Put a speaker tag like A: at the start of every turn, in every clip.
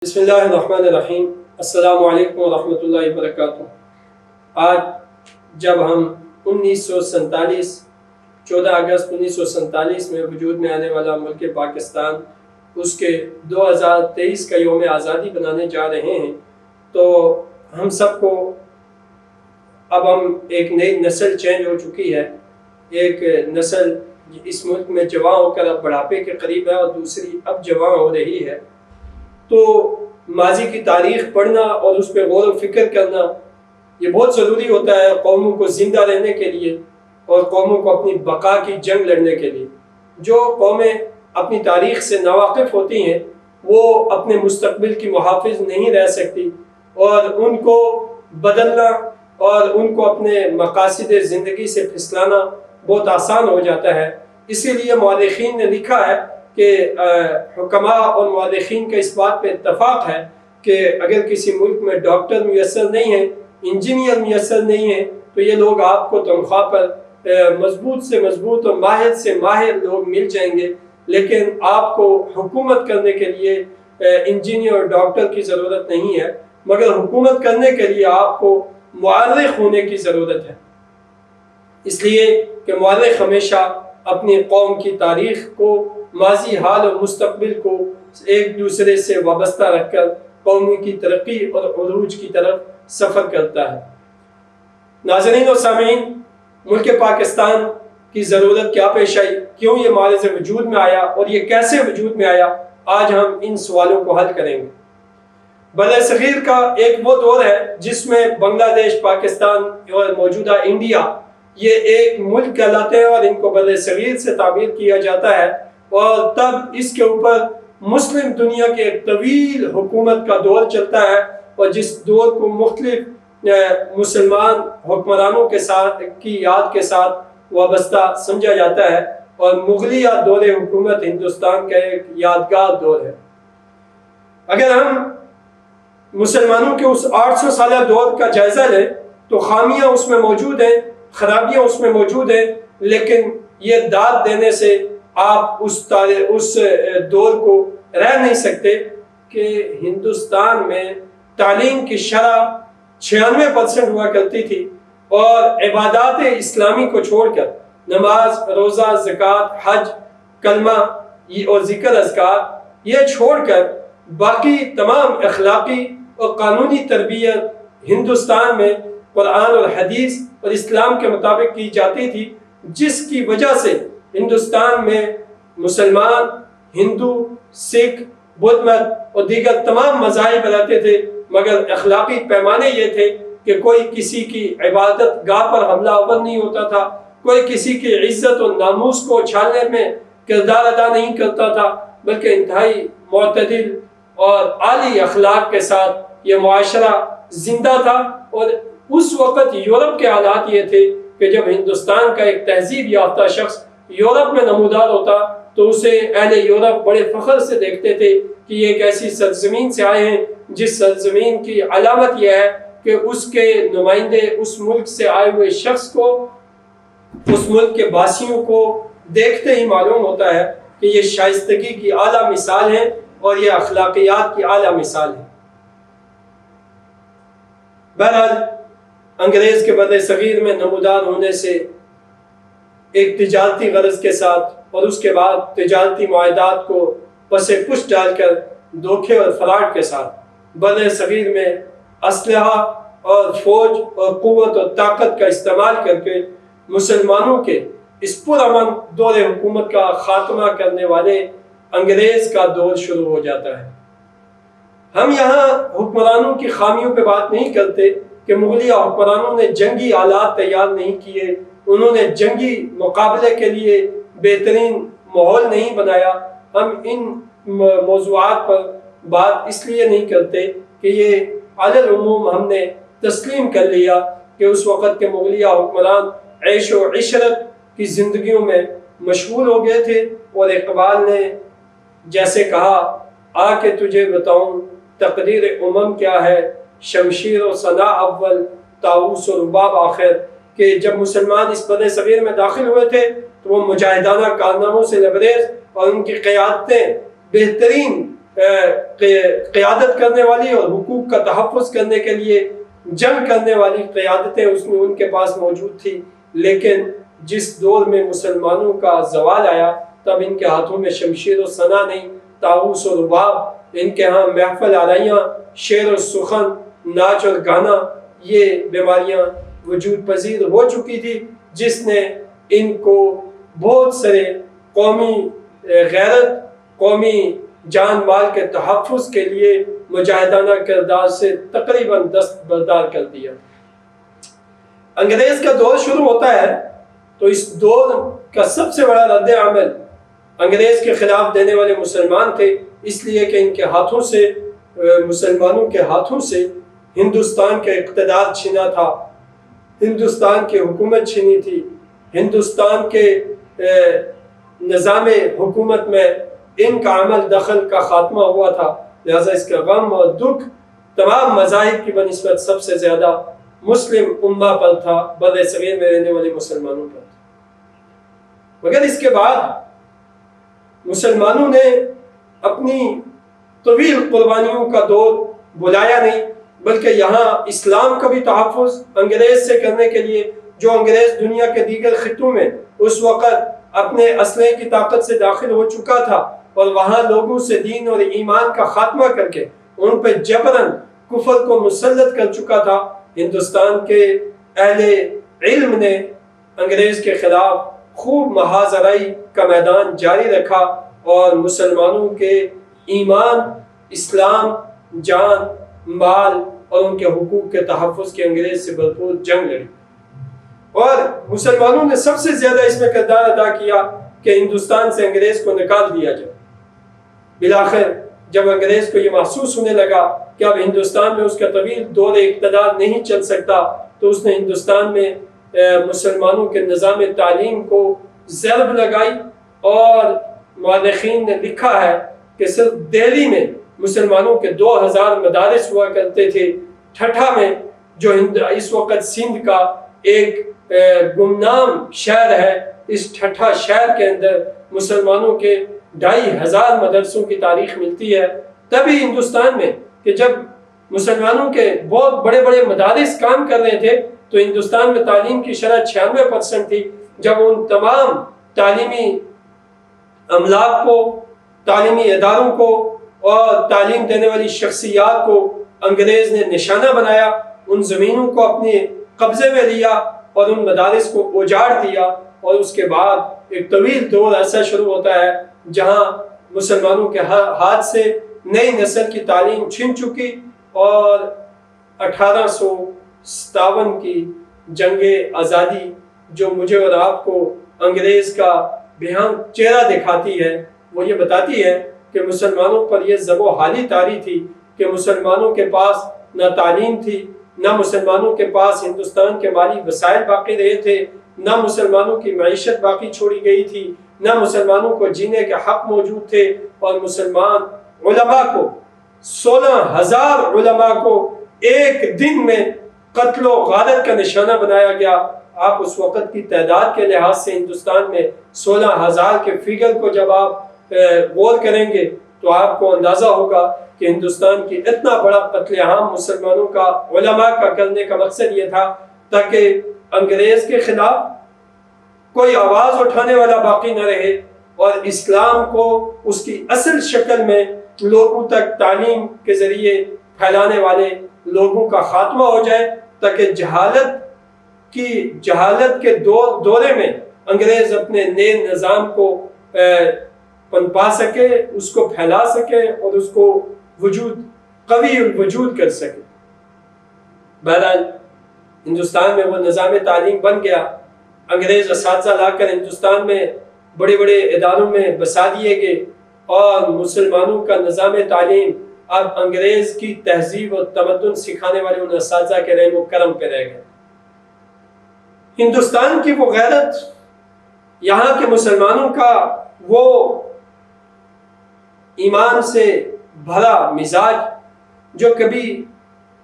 A: بسم اللہ الرحمن الرحیم۔ السلام علیکم ورحمۃ اللہ وبرکاتہ۔ آج جب ہم 14 اگست 1947 میں وجود میں آنے والا ملک پاکستان اس کے 2023 کا یوم آزادی بنانے جا رہے ہیں، تو ہم سب کو اب ایک نئی نسل چینج ہو چکی ہے۔ ایک نسل اس ملک میں جوان ہو کر اب بڑھاپے کے قریب ہے اور دوسری اب جوان ہو رہی ہے۔ تو ماضی کی تاریخ پڑھنا اور اس پہ غور و فکر کرنا یہ بہت ضروری ہوتا ہے قوموں کو زندہ رہنے کے لیے اور قوموں کو اپنی بقا کی جنگ لڑنے کے لیے۔ جو قومیں اپنی تاریخ سے ناواقف ہوتی ہیں وہ اپنے مستقبل کی محافظ نہیں رہ سکتی، اور ان کو بدلنا اور ان کو اپنے مقاصد زندگی سے پھسلانا بہت آسان ہو جاتا ہے۔ اسی لیے مورخین نے لکھا ہے کہ حکماء اور مورخین کا اس بات پہ اتفاق ہے کہ اگر کسی ملک میں ڈاکٹر میسر نہیں ہیں، انجینئر میسر نہیں ہیں، تو یہ لوگ آپ کو تنخواہ پر مضبوط سے مضبوط اور ماہر سے ماہر لوگ مل جائیں گے، لیکن آپ کو حکومت کرنے کے لیے انجینئر اور ڈاکٹر کی ضرورت نہیں ہے، مگر حکومت کرنے کے لیے آپ کو مورخ ہونے کی ضرورت ہے۔ اس لیے کہ مورخ ہمیشہ اپنی قوم کی تاریخ کو، ماضی، حال اور مستقبل کو ایک دوسرے سے وابستہ رکھ کر قوم کی ترقی اور عروج کی طرف سفر کرتا ہے۔ ناظرین و سامعین، ملک پاکستان کی ضرورت کیا پیش آئی، کیوں یہ معرض وجود میں آیا اور یہ کیسے وجود میں آیا، آج ہم ان سوالوں کو حل کریں گے۔ بر صغیر کا ایک وہ دور ہے جس میں بنگلہ دیش، پاکستان اور موجودہ انڈیا یہ ایک ملک کہلاتے ہیں اور ان کو بر صغیر سے تعبیر کیا جاتا ہے، اور تب اس کے اوپر مسلم دنیا کے ایک طویل حکومت کا دور چلتا ہے، اور جس دور کو مختلف مسلمان حکمرانوں کے ساتھ کی یاد کے ساتھ وابستہ سمجھا جاتا ہے، اور مغلیہ دور حکومت ہندوستان کا ایک یادگار دور ہے۔ اگر ہم مسلمانوں کے اس 800 سالہ دور کا جائزہ لیں تو خامیاں اس میں موجود ہیں، خرابیاں اس میں موجود ہیں، لیکن یہ داد دینے سے آپ اس دور کو رہ نہیں سکتے کہ ہندوستان میں تعلیم کی شرح 96% ہوا کرتی تھی، اور عبادات اسلامی کو چھوڑ کر نماز، روزہ، زکوٰۃ، حج، کلمہ اور ذکر اذکار یہ چھوڑ کر باقی تمام اخلاقی اور قانونی تربیت ہندوستان میں قرآن اور حدیث اور اسلام کے مطابق کی جاتی تھی، جس کی وجہ سے ہندوستان میں مسلمان، ہندو، سکھ، بدھ مت اور دیگر تمام مذاہب رہتے تھے، مگر اخلاقی پیمانے یہ تھے کہ کوئی کسی کی عبادت گاہ پر حملہ آور نہیں ہوتا تھا، کوئی کسی کی عزت اور ناموس کو اچھالنے میں کردار ادا نہیں کرتا تھا، بلکہ انتہائی معتدل اور عالی اخلاق کے ساتھ یہ معاشرہ زندہ تھا۔ اور اس وقت یورپ کے حالات یہ تھے کہ جب ہندوستان کا ایک تہذیب یافتہ شخص یورپ میں نمودار ہوتا تو اسے اہل یورپ بڑے فخر سے دیکھتے تھے کہ یہ ایک ایسی سرزمین سے آئے ہیں جس سرزمین کی علامت یہ ہے کہ اس کے نمائندے اس ملک سے آئے ہوئے شخص کو، اس ملک کے باسیوں کو دیکھتے ہی معلوم ہوتا ہے کہ یہ شائستگی کی اعلیٰ مثال ہے اور یہ اخلاقیات کی اعلیٰ مثال ہے۔ بہرحال انگریز کے بر صغیر میں نمودار ہونے سے ایک تجارتی غرض کے ساتھ اور اس کے بعد تجارتی معاہدات کو پس پش ڈال کر دھوکے اور فراڈ کے ساتھ بر صغیر میں اسلحہ اور فوج اور قوت اور طاقت کا استعمال کر کے مسلمانوں کے اس پرامن دور حکومت کا خاتمہ کرنے والے انگریز کا دور شروع ہو جاتا ہے۔ ہم یہاں حکمرانوں کی خامیوں پہ بات نہیں کرتے کہ مغلیہ حکمرانوں نے جنگی آلات تیار نہیں کیے، انہوں نے جنگی مقابلے کے لیے بہترین ماحول نہیں بنایا۔ ہم ان موضوعات پر بات اس لیے نہیں کرتے کہ یہ علی العموم ہم نے تسلیم کر لیا کہ اس وقت کے مغلیہ حکمران عیش و عشرت کی زندگیوں میں مشغول ہو گئے تھے، اور اقبال نے جیسے کہا، آ کے تجھے بتاؤں تقدیر امم کیا ہے، شمشیر و صدا اول، طاؤس و رباب آخر، کہ جب مسلمان اس بر صغیر میں داخل ہوئے تھے تو وہ مجاہدانہ کارناموں سے لبریز اور ان کی قیادتیں بہترین قیادت کرنے والی اور حقوق کا تحفظ کرنے کے لیے جنگ کرنے والی قیادتیں اس میں ان کے پاس موجود تھی، لیکن جس دور میں مسلمانوں کا زوال آیا تب ان کے ہاتھوں میں شمشیر و سنا نہیں، طاؤس و رباب، ان کے ہاں محفل آرائیاں، شعر و سخن، ناچ اور گانا، یہ بیماریاں وجود پذیر ہو چکی تھی، جس نے ان کو بہت سارے قومی غیرت، قومی جان مال کے تحفظ کے لیے مجاہدانہ کردار سے تقریباً دستبردار کر دیا۔ انگریز کا دور شروع ہوتا ہے تو اس دور کا سب سے بڑا رد عمل انگریز کے خلاف دینے والے مسلمان تھے، اس لیے کہ ان کے ہاتھوں سے، مسلمانوں کے ہاتھوں سے ہندوستان کا اقتدار چھینا تھا، ہندوستان کی حکومت چھینی تھی، ہندوستان کے نظام حکومت میں ان کا عمل دخل کا خاتمہ ہوا تھا، لہذا اس کا غم اور دکھ تمام مذاہب کی بنسبت سب سے زیادہ مسلم امہ پر تھا، بر صغیر میں رہنے والے مسلمانوں پر تھا۔ مگر اس کے بعد مسلمانوں نے اپنی طویل قربانیوں کا دور بلایا نہیں، بلکہ یہاں اسلام کا بھی تحفظ انگریز سے کرنے کے لیے، جو انگریز دنیا کے دیگر خطوں میں اس وقت اپنے اسلحے کی طاقت سے داخل ہو چکا تھا اور وہاں لوگوں سے دین اور ایمان کا خاتمہ کر کے ان پہ جبراً کفر کو مسلط کر چکا تھا، ہندوستان کے اہل علم نے انگریز کے خلاف خوب محاذرائی کا میدان جاری رکھا اور مسلمانوں کے ایمان، اسلام، جان، مال اور ان کے حقوق کے تحفظ کی انگریز سے بھرپور جنگ لڑی، اور مسلمانوں نے سب سے زیادہ اس میں کردار ادا کیا کہ ہندوستان سے انگریز کو نکال دیا جائے۔ بالآخر جب انگریز کو یہ محسوس ہونے لگا کہ اب ہندوستان میں اس کا طویل دور اقتدار نہیں چل سکتا، تو اس نے ہندوستان میں مسلمانوں کے نظام تعلیم کو ضرب لگائی، اور مورخین نے لکھا ہے کہ صرف دہلی میں مسلمانوں کے 2000 مدارس ہوا کرتے تھے۔ ٹھٹھا میں جو اس وقت سندھ کا ایک گمنام شہر ہے، اس ٹھٹھا شہر کے اندر مسلمانوں کے 2500 مدرسوں کی تاریخ ملتی ہے۔ تبھی ہندوستان میں کہ جب مسلمانوں کے بہت بڑے بڑے مدارس کام کر رہے تھے تو ہندوستان میں تعلیم کی شرح 96% تھی، جب ان تمام تعلیمی املاک کو، تعلیمی اداروں کو اور تعلیم دینے والی شخصیات کو انگریز نے نشانہ بنایا، ان زمینوں کو اپنے قبضے میں لیا اور ان مدارس کو اجاڑ دیا، اور اس کے بعد ایک طویل دور ایسا شروع ہوتا ہے جہاں مسلمانوں کے ہاتھ سے نئی نسل کی تعلیم چھن چکی، اور 1857 کی جنگ آزادی جو مجھے اور آپ کو انگریز کا بھیانک چہرہ دکھاتی ہے، وہ یہ بتاتی ہے کہ مسلمانوں پر یہ ضرب و حالی طاری تھی کہ مسلمانوں کے پاس نہ تعلیم تھی، نہ مسلمانوں کے پاس ہندوستان کے مالی وسائل باقی رہے تھے، نہ مسلمانوں کی معیشت باقی چھوڑی گئی تھی، نہ مسلمانوں کو جینے کے حق موجود تھے، اور مسلمان علماء کو 16,000 علماء کو ایک دن میں قتل و غارت کا نشانہ بنایا گیا۔ آپ اس وقت کی تعداد کے لحاظ سے ہندوستان میں 16,000 کے فگر کو جب آپ غور کریں گے تو آپ کو اندازہ ہوگا کہ ہندوستان کی اتنا بڑا قتل عام مسلمانوں کا، علماء کا کرنے کا مقصد یہ تھا تاکہ انگریز کے خلاف کوئی آواز اٹھانے والا باقی نہ رہے، اور اسلام کو اس کی اصل شکل میں لوگوں تک تعلیم کے ذریعے پھیلانے والے لوگوں کا خاتمہ ہو جائے، تاکہ جہالت کے دورے میں انگریز اپنے نئے نظام کو پنپا سکے، اس کو پھیلا سکے اور اس کو قوی الوجود کر سکے۔ بہرحال ہندوستان میں وہ نظام تعلیم بن گیا، انگریز اساتذہ لا کر ہندوستان میں بڑے بڑے اداروں میں بسا دیے گئے، اور مسلمانوں کا نظام تعلیم اب انگریز کی تہذیب اور تمدن سکھانے والے ان اساتذہ کے رحم و کرم پہ رہ گئے۔ ہندوستان کی وہ غیرت، یہاں کے مسلمانوں کا وہ ایمان سے بھرا مزاج، جو کبھی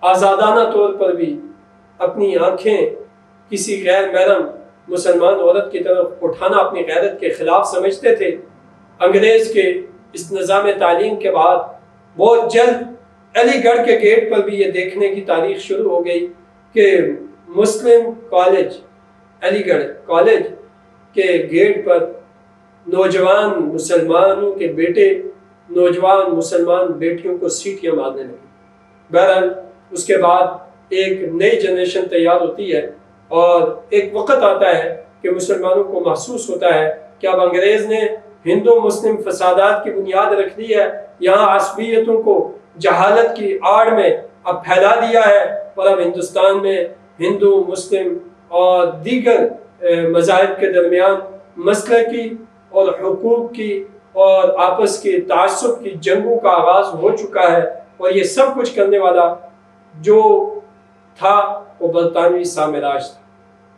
A: آزادانہ طور پر بھی اپنی آنکھیں کسی غیر محرم مسلمان عورت کی طرف اٹھانا اپنی غیرت کے خلاف سمجھتے تھے، انگریز کے اس نظام تعلیم کے بعد بہت جلد علی گڑھ کے گیٹ پر بھی یہ دیکھنے کی تاریخ شروع ہو گئی کہ مسلم کالج، علی گڑھ کالج کے گیٹ پر نوجوان مسلمانوں کے بیٹے نوجوان مسلمان بیٹیوں کو سیٹیاں مارنے لگے۔ بہرحال اس کے بعد ایک نئی جنریشن تیار ہوتی ہے اور ایک وقت آتا ہے کہ مسلمانوں کو محسوس ہوتا ہے کہ اب انگریز نے ہندو مسلم فسادات کی بنیاد رکھ دی ہے، یہاں عصبیتوں کو جہالت کی آڑ میں اب پھیلا دیا ہے، اور اب ہندوستان میں ہندو مسلم اور دیگر مذاہب کے درمیان مسلکی اور حقوق کی اور آپس کی تعصب کی جنگوں کا آغاز ہو چکا ہے، اور یہ سب کچھ کرنے والا جو تھا وہ برطانوی سامراج تھا۔